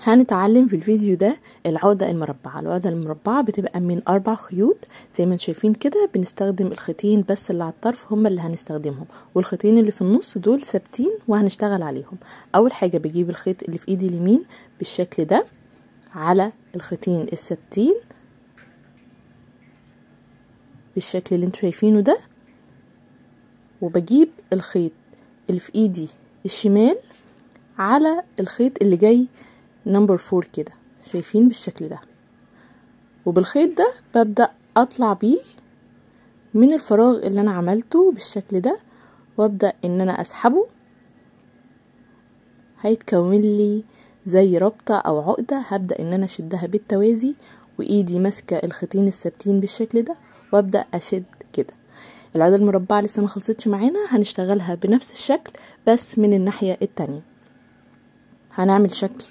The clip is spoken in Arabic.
هنتعلم في الفيديو ده العقدة المربعة. العقدة المربعة بتبقى من 4 خيوط زي ما انتم شايفين كده. بنستخدم الخيطين بس اللي على الطرف هم اللي هنستخدمهم، والخيطين اللي في النص دول ثابتين وهنشتغل عليهم. اول حاجة بجيب الخيط اللي في ايدي اليمين بالشكل ده على الخيطين الثابتين بالشكل اللي انتم شايفينه ده، وبجيب الخيط اللي في ايدي الشمال على الخيط اللي جاي نمبر 4 كده، شايفين بالشكل ده. وبالخيط ده ببدأ اطلع بيه من الفراغ اللي انا عملته بالشكل ده، وابدأ ان انا اسحبه. هيتكون لي زي ربطة او عقدة، هبدأ ان انا اشدها بالتوازي وايدي ماسكة الخيطين الثابتين بالشكل ده، وابدأ اشد كده. العقدة المربعة لسه ما خلصتش معانا، هنشتغلها بنفس الشكل بس من الناحية التانية. هنعمل شكل